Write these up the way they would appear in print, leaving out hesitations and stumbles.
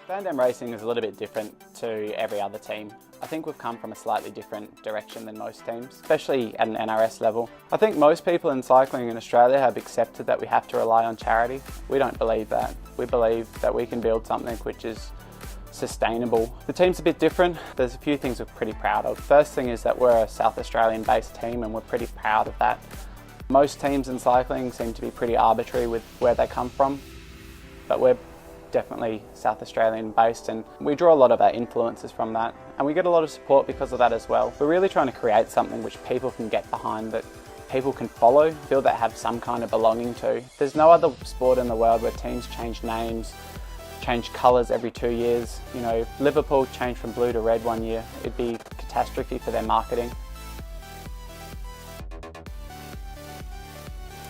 Van Dam Racing is a little bit different to every other team. I think we've come from a slightly different direction than most teams, especially at an NRS level. I think most people in cycling in Australia have accepted that we have to rely on charity. We don't believe that. We believe that we can build something which is sustainable. The team's a bit different. There's a few things we're pretty proud of. First thing is that we're a South Australian based team and we're pretty proud of that. Most teams in cycling seem to be pretty arbitrary with where they come from, but we're definitely South Australian based and we draw a lot of our influences from that and we get a lot of support because of that as well. We're really trying to create something which people can get behind, that people can follow, feel they have some kind of belonging to. There's no other sport in the world where teams change names, change colours every 2 years. You know, if Liverpool changed from blue to red one year, it'd be a catastrophe for their marketing.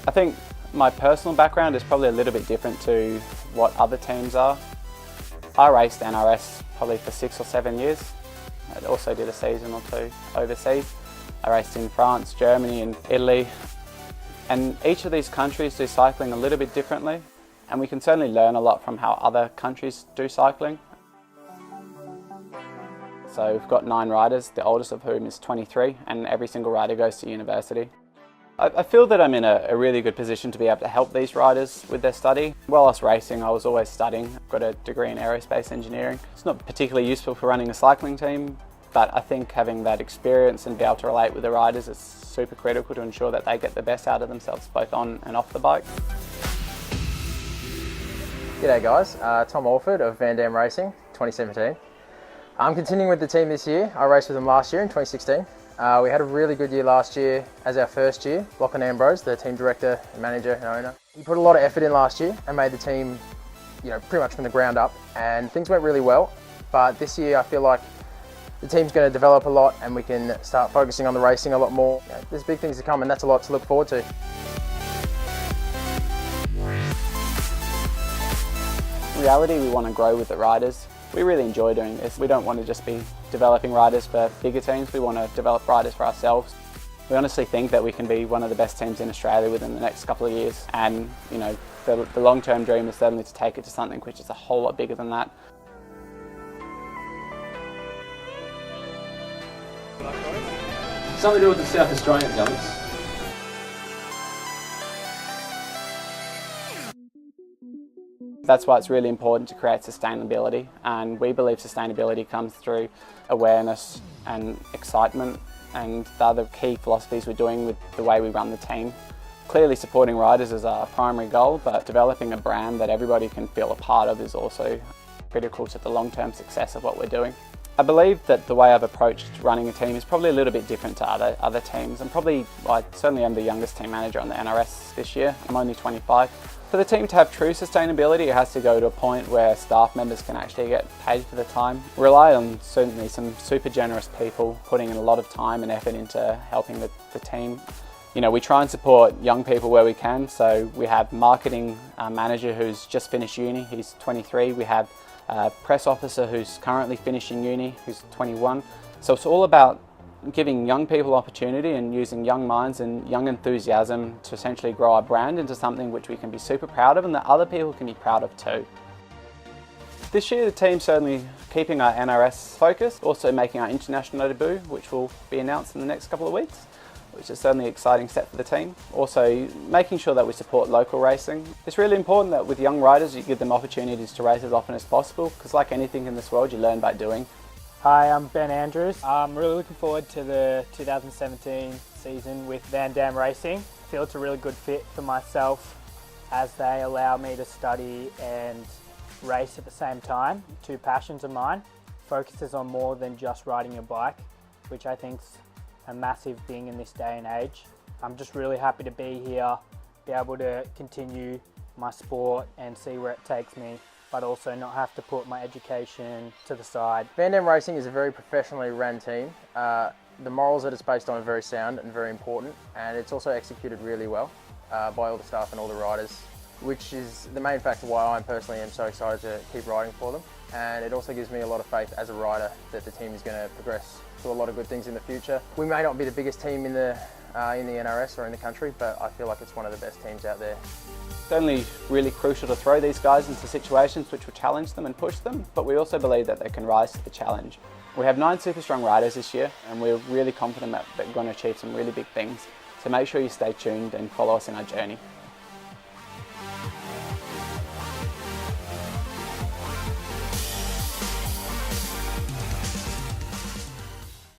I think my personal background is probably a little bit different to what other teams are. I raced NRS probably for 6 or 7 years. I also did a season or two overseas. I raced in France, Germany and Italy. And each of these countries do cycling a little bit differently. And we can certainly learn a lot from how other countries do cycling. So we've got 9 riders, the oldest of whom is 23, and every single rider goes to university. I feel that I'm in a really good position to be able to help these riders with their study. While I was racing, I was always studying. I've got a degree in aerospace engineering. It's not particularly useful for running a cycling team, but I think having that experience and be able to relate with the riders is super critical to ensure that they get the best out of themselves, both on and off the bike. G'day guys, Tom Alford of Van Dam Racing, 2017. I'm continuing with the team this year. I raced with them last year in 2016. We had a really good year last year as our first year. Lachlan Ambrose, the team director, manager and owner. He put a lot of effort in last year and made the team, pretty much from the ground up, and things went really well. But this year I feel like the team's going to develop a lot and we can start focusing on the racing a lot more. There's big things to come and that's a lot to look forward to. In reality, we want to grow with the riders. We really enjoy doing this. We don't want to just be developing riders for bigger teams, we want to develop riders for ourselves. We honestly think that we can be one of the best teams in Australia within the next couple of years, and the long-term dream is certainly to take it to something which is a whole lot bigger than that. Something to do with the South Australians, Alex. That's why it's really important to create sustainability, and we believe sustainability comes through awareness and excitement, and the other key philosophies we're doing with the way we run the team. Clearly supporting riders is our primary goal, but developing a brand that everybody can feel a part of is also critical to the long-term success of what we're doing. I believe that the way I've approached running a team is probably a little bit different to other teams. I certainly am the youngest team manager on the NRS this year. I'm only 25. For the team to have true sustainability, it has to go to a point where staff members can actually get paid for the time. We rely on certainly some super generous people putting in a lot of time and effort into helping the team. We try and support young people where we can, so we have marketing manager who's just finished uni, he's 23. We have a press officer who's currently finishing uni, who's 21. So it's all about giving young people opportunity and using young minds and young enthusiasm to essentially grow our brand into something which we can be super proud of and that other people can be proud of too. This year the team's certainly keeping our NRS focused, also making our international debut, which will be announced in the next couple of weeks, which is certainly an exciting step for the team. Also making sure that we support local racing. It's really important that with young riders you give them opportunities to race as often as possible, because like anything in this world you learn by doing. Hi, I'm Ben Andrews. I'm really looking forward to the 2017 season with Van Dam Racing. I feel it's a really good fit for myself as they allow me to study and race at the same time. 2 passions of mine. Focuses on more than just riding a bike, which I think's a massive thing in this day and age. I'm just really happy to be here, be able to continue my sport and see where it takes me, but also not have to put my education to the side. Van Dam Racing is a very professionally run team. The morals that it's based on are very sound and very important, and it's also executed really well by all the staff and all the riders, which is the main factor why I personally am so excited to keep riding for them. and it also gives me a lot of faith as a rider that the team is going to progress to a lot of good things in the future. We may not be the biggest team in the NRS or in the country, but I feel like it's one of the best teams out there. It's only really crucial to throw these guys into situations which will challenge them and push them, but we also believe that they can rise to the challenge. We have 9 super strong riders this year, and we're really confident that we're going to achieve some really big things. So make sure you stay tuned and follow us in our journey.